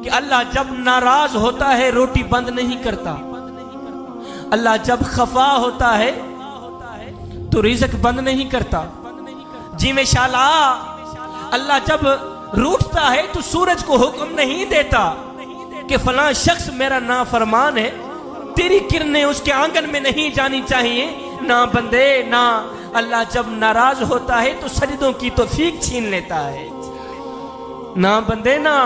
कि अल्लाह जब नाराज होता है रोटी बंद नहीं करता, अल्लाह जब खफा होता है तो रिज़्क बंद नहीं करता। जी में शाला अल्लाह जब रूठता है तो सूरज को हुक्म नहीं देता कि फलां शख्स मेरा नाफरमान है, तेरी किरणें उसके आंगन में नहीं जानी चाहिए। ना बंदे ना, अल्लाह जब नाराज होता है तो सजदों की तौफीक छीन लेता है। ना बंदे ना,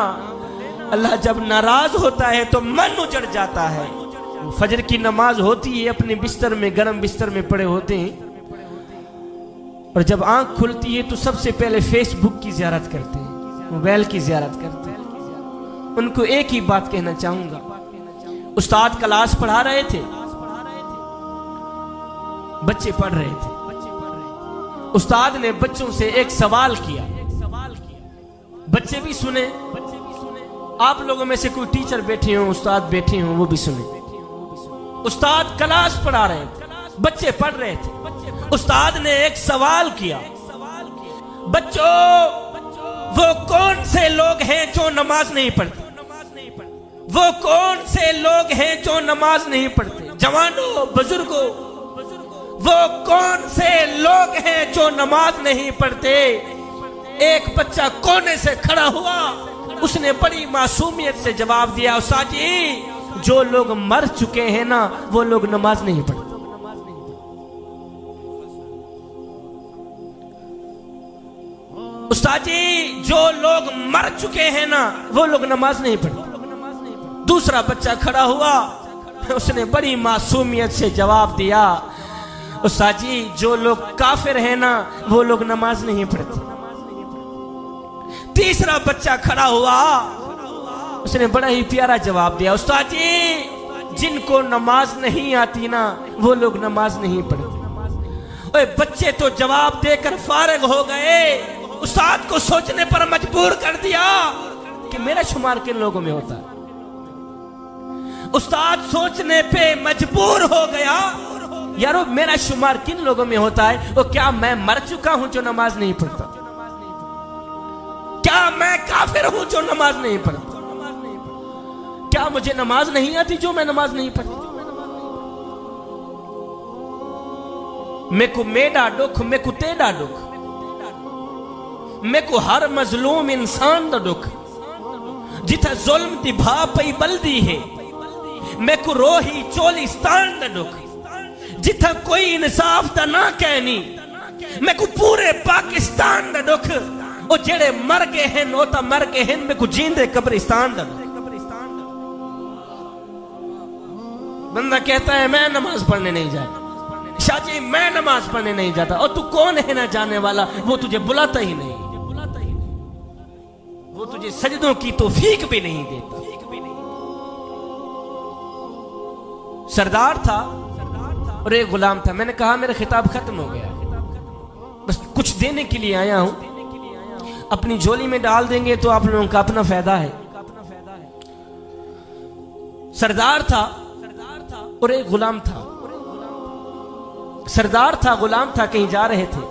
अल्लाह जब नाराज होता है तो मन उजड़ जाता है। फजर की नमाज होती है, अपने बिस्तर में, गर्म बिस्तर में पड़े होते हैं, और जब आंख खुलती है तो सबसे पहले फेसबुक की ज़ियारत करते हैं, मोबाइल की ज़ियारत करते हैं। उनको एक ही बात कहना चाहूंगा, उस्ताद क्लास पढ़ा रहे थे, बच्चे पढ़ रहे थे, उस्ताद ने बच्चों से एक सवाल किया, बच्चे भी सुने, आप लोगों में से कोई टीचर बैठे हो, उस्ताद बैठे हो, वो भी सुने। उस्ताद क्लास पढ़ा रहे थे, बच्चे पढ़ रहे थे, उस्ताद ने एक सवाल किया, बच्चों वो कौन से लोग हैं जो नमाज नहीं पढ़ते? वो कौन से लोग हैं जो नमाज नहीं पढ़ते? जवानों, बुजुर्गों, वो कौन से लोग हैं जो नमाज नहीं पढ़ते? एक बच्चा कोने से खड़ा हुआ, उसने बड़ी मासूमियत से जवाब दिया, उस्ताद जी जो लोग मर चुके हैं ना वो लोग नमाज नहीं पढ़ते। उस्ताद जी जो लोग मर चुके हैं ना वो लोग नमाज नहीं पढ़ते। दूसरा बच्चा खड़ा हुआ, उसने बड़ी मासूमियत से जवाब दिया, उस्ताद जी जो लोग काफिर हैं ना वो लोग नमाज नहीं पढ़ते। तीसरा बच्चा खड़ा हुआ, उसने बड़ा ही प्यारा जवाब दिया, उस्ताद जी जिनको नमाज नहीं आती ना वो लोग नमाज नहीं पढ़ते। ओए बच्चे तो जवाब देकर फारिग हो गए, उस्ताद को सोचने पर मजबूर कर दिया कि मेरा शुमार किन लोगों में होता है। उस्ताद सोचने पे मजबूर हो गया, यारो मेरा शुमार किन लोगों में होता है? वो क्या मैं मर चुका हूं जो नमाज नहीं पढ़ता? क्या मैं काफिर हूं जो नमाज नहीं पढ़ता? क्या मुझे नमाज नहीं आती जो मैं नमाज नहीं पढ़ता? मेको मेरा दुख, मेको तेरा दुख, मेको हर मजलूम इंसान दा दुख, जिथा जुल्म दी भा पई बल्दी है, मेको रोही चोलिस्तान दा दुख, जिथा कोई इंसाफ दा ना कहनी, मेको पूरे पाकिस्तान दा दुख, ओ जेड़े मर गए हैं ओ ता मर गए हैं, मेको जींदे कब्रिस्तान दा दुख। बंदा कहता है मैं नमाज पढ़ने नहीं जाता, शाजी मैं नमाज पढ़ने नहीं जाता, और तू कौन है ना जाने वाला? वो तुझे बुलाता ही नहीं, वो तुझे सजदों की तौफीक भी नहीं देता। सरदार था और एक गुलाम था। मैंने कहा मेरा खिताब खत्म हो गया, बस कुछ देने के लिए आया हूं, अपनी झोली में डाल देंगे तो आप लोगों का अपना फायदा है। सरदार था और एक गुलाम था। सरदार था, गुलाम था, कहीं जा रहे थे।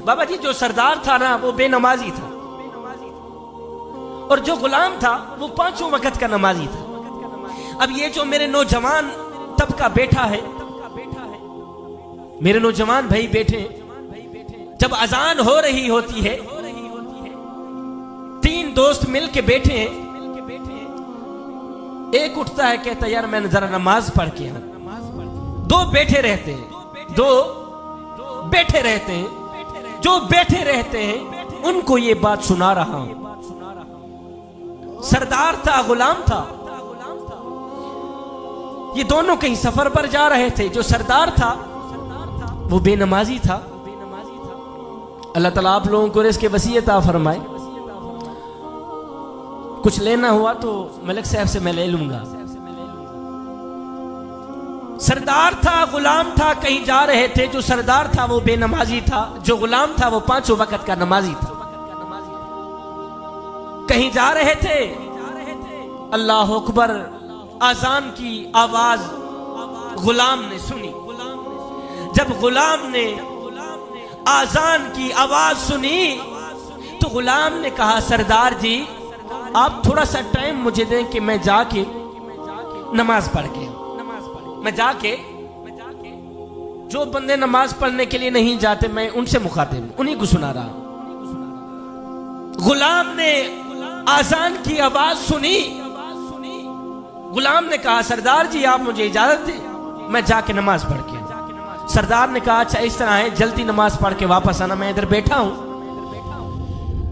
बाबा जी जो सरदार था ना वो बेनमाजी था, और जो गुलाम था वो पांचों वक्त का नमाजी था। अब ये जो मेरे नौजवान तबका बैठा है, मेरे नौजवान भाई बैठे, जब अजान हो रही होती है, तीन दोस्त मिल के बैठे हैं, एक उठता है कहता यार मैं जरा नमाज पढ़ के आऊं। दो बैठे रहते हैं, दो बैठे रहते हैं, जो बैठे रहते हैं उनको ये बात सुना रहा हूं। सरदार था, गुलाम था, ये दोनों कहीं सफर पर जा रहे थे। जो सरदार था वो बेनमाजी था। अल्लाह ताला आप लोगों को रिज़्क़ वसीयत फरमाए। कुछ लेना हुआ तो मलिक साहब से मैं ले लूंगा। सरदार था, गुलाम था, कहीं जा रहे थे। जो सरदार था वो बेनमाजी था, जो गुलाम था वो पांचों वक्त का नमाजी था। कहीं जा रहे थे, अल्लाह अकबर आजान की आवाज गुलाम ने सुनी। जब गुलाम ने आजान की आवाज सुनी तो गुलाम ने कहा सरदार जी आप थोड़ा सा टाइम मुझे दें कि मैं जाके नमाज पढ़ के मैं जाके जो बंदे नमाज पढ़ने के लिए नहीं जाते मैं उनसे मुखातिब उन्हीं को सुना रहा। गुलाम ने आजान की आवाज सुनी। गुलाम ने कहा सरदार जी आप मुझे इजाजत दें मैं जाके नमाज पढ़ के। सरदार ने कहा अच्छा इस तरह है जल्दी नमाज पढ़ के वापस आना, मैं इधर बैठा हूं,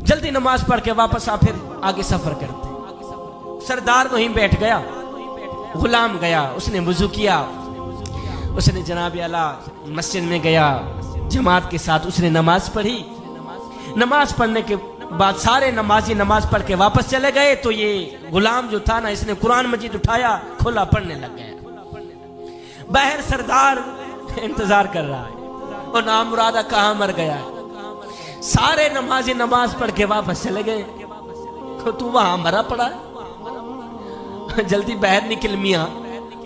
जल्दी नमाज पढ़ के वापस आ फिर आगे सफर करते। सरदार वहीं बैठ गया, गुलाम गया, उसने वुजू किया, उसने जनाब आला मस्जिद में गया, जमात के साथ उसने नमाज पढ़ी। नमाज पढ़ने के बाद सारे नमाजी नमाज पढ़ के वापस चले गए तो ये गुलाम जो था ना इसने कुरान मजीद उठाया, खोला, पढ़ने लग गया। बाहर सरदार इंतजार कर रहा है और नामुरादा कहाँ मर गया है। सारे नमाजी नमाज पढ़ के वापस चले गए तो तू वहां मरा पड़ा है, जल्दी बाहर निकल मियाँ,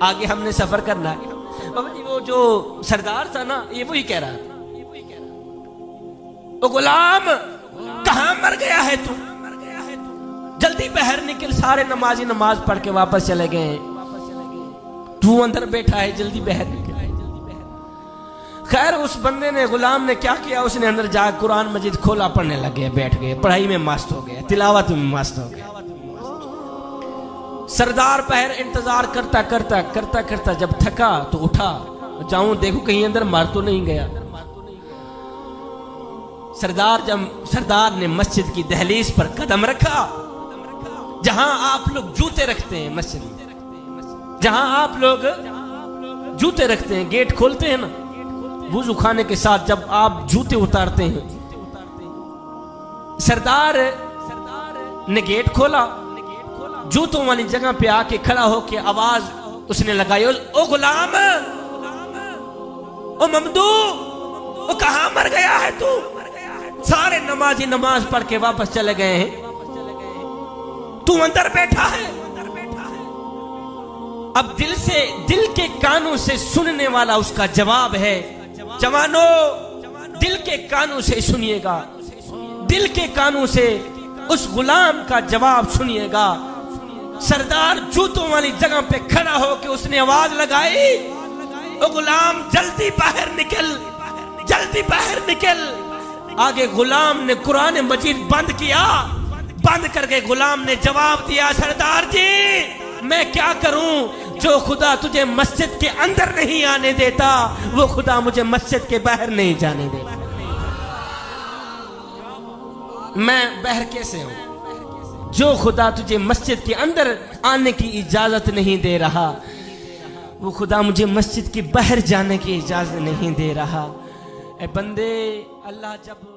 आगे हमने सफर करना है। बाबा जी वो जो सरदार था ना ये वही कह रहा था, ओ गुलाम कहां मर गया है तू, जल्दी बाहर निकल। सारे नमाजी नमाज पढ़ के वापस चले गए, तू अंदर बैठा है, जल्दी बाहर निकल। खैर उस बंदे ने गुलाम ने क्या किया, उसने अंदर जाकर कुरान मजीद खोला, पढ़ने लग गया, बैठ गए, पढ़ाई में मस्त हो गया, तिलावत में मस्त हो गया। सरदार बाहर इंतजार करता करता करता करता जब थका तो उठा, जाऊं देखो कहीं अंदर मार तो नहीं गया। सरदार ने मस्जिद की दहलीज पर कदम रखा, जहां आप लोग जूते रखते हैं, मस्जिद में जहां आप लोग जूते रखते हैं, गेट खोलते हैं ना वुजू खाने के साथ, जब आप जूते उतारते हैं, सरदार ने गेट खोला, जूतों वाली जगह पे आके खड़ा होके आवाज उसने लगाई, ओ गुलाम, ओ ममदू, ओ कहां मर गया है तू। सारे नमाजी नमाज पढ़ के वापस चले गए हैं, तू अंदर बैठा है। अब दिल के कानों से सुनने वाला उसका जवाब है। जवानों दिल के कानों से सुनिएगा, दिल के कानों से उस गुलाम का जवाब सुनिएगा। सरदार जूतों वाली जगह पे खड़ा होकर उसने आवाज लगाई, ओ गुलाम जल्दी बाहर निकल, जल्दी बाहर निकल। आगे गुलाम ने कुरान मजीद बंद किया, बंद करके गुलाम ने जवाब दिया, सरदार जी मैं क्या करूं, जो खुदा तुझे मस्जिद के अंदर नहीं आने देता वो खुदा मुझे मस्जिद के बाहर नहीं जाने देता। मैं बाहर कैसे हूं, जो खुदा तुझे मस्जिद के अंदर आने की इजाजत नहीं दे रहा वो खुदा मुझे मस्जिद के बाहर जाने की इजाजत नहीं दे रहा। ए बंदे, अल्लाह जब